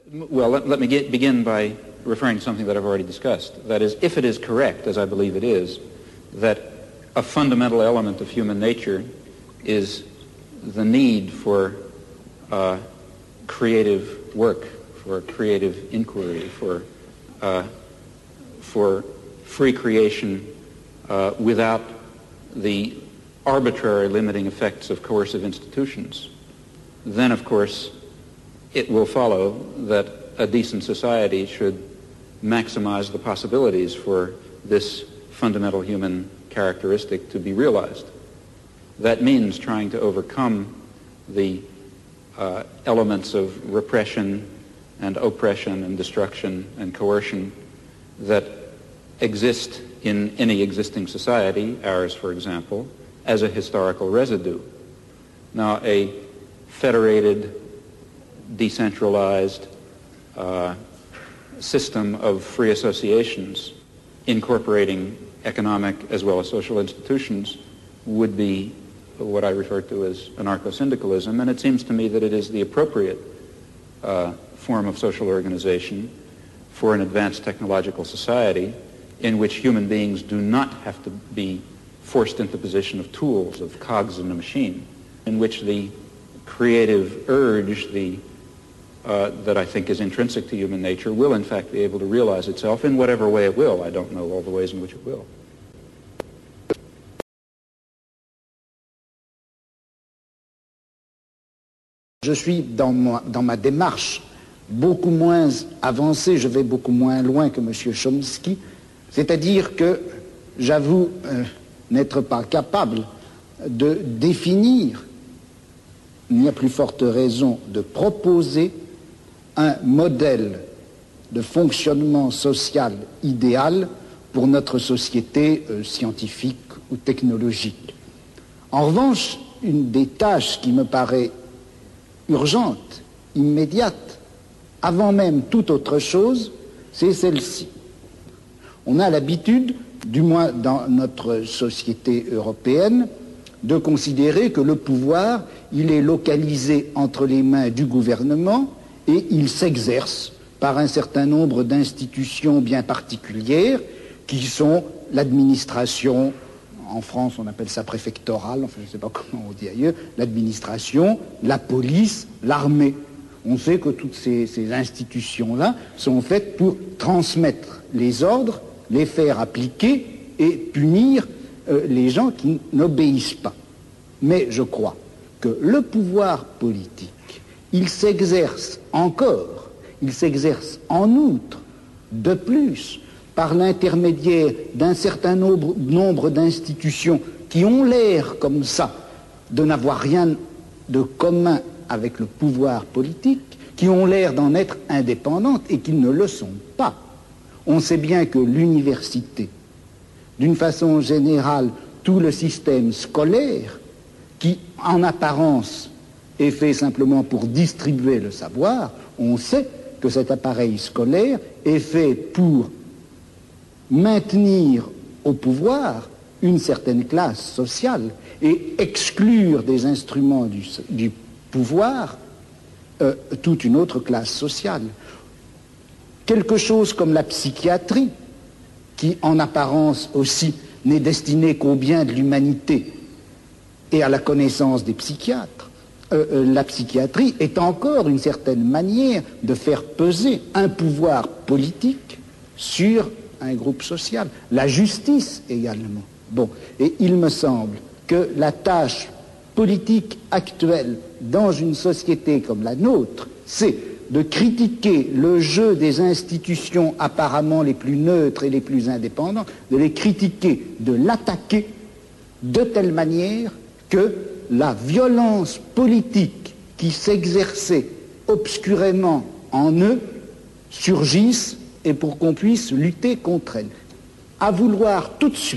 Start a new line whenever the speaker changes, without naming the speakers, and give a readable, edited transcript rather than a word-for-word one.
Well, let me begin by referring to something that I've already discussed. That is, if it is correct, as I believe it is, that a fundamental element of human nature is the need for creative work, for creative inquiry, for free creation without the arbitrary limiting effects of coercive institutions, then, of course, it will follow that a decent society should maximize the possibilities for this fundamental human characteristic to be realized. That means trying to overcome the elements of repression and oppression and destruction and coercion that exist in any existing society, ours, for example, as a historical residue. Now, a federated, decentralized system of free associations incorporating economic as well as social institutions would be what I refer to as anarcho-syndicalism, and it seems to me that it is the appropriate form of social organization for an advanced technological society in which human beings do not have to be forced into the position of tools, of cogs in a machine, in which the creative urge, that I think is intrinsic to human nature, will in fact be able to realize itself in whatever way it will. I don't know all the ways in which it will.
Je suis dans ma démarche beaucoup moins avancée, je vais beaucoup moins loin que M. Chomsky, c'est-à-dire que j'avoue n'être pas capable de définir, il n'y a plus forte raison de proposer un modèle de fonctionnement social idéal pour notre société scientifique ou technologique. En revanche, une des tâches qui me paraît urgente, immédiate, avant même toute autre chose, c'est celle-ci. On a l'habitude, du moins dans notre société européenne, de considérer que le pouvoir, il est localisé entre les mains du gouvernement et il s'exerce par un certain nombre d'institutions bien particulières qui sont l'administration, en France on appelle ça préfectorale, enfin je ne sais pas comment on dit ailleurs, l'administration, la police, l'armée. On sait que toutes ces institutions-là sont faites pour transmettre les ordres, les faire appliquer et punir les gens qui n'obéissent pas. Mais je crois que le pouvoir politique, il s'exerce encore, il s'exerce en outre, de plus, par l'intermédiaire d'un certain nombre d'institutions qui ont l'air comme ça de n'avoir rien de commun avec le pouvoir politique, qui ont l'air d'en être indépendantes et qui ne le sont pas. On sait bien que l'université, d'une façon générale, tout le système scolaire, qui en apparence est fait simplement pour distribuer le savoir, on sait que cet appareil scolaire est fait pour maintenir au pouvoir une certaine classe sociale et exclure des instruments du pouvoir toute une autre classe sociale. Quelque chose comme la psychiatrie, qui en apparence aussi n'est destinée qu'au bien de l'humanité et à la connaissance des psychiatres, la psychiatrie est encore une certaine manière de faire peser un pouvoir politique sur un groupe social. La justice également. Bon, et il me semble que la tâche politique actuelle dans une société comme la nôtre, c'est de critiquer le jeu des institutions apparemment les plus neutres et les plus indépendantes, de les critiquer, de l'attaquer de telle manière que la violence politique qui s'exerçait obscurément en eux surgisse et pour qu'on puisse lutter contre elle. À vouloir tout de suite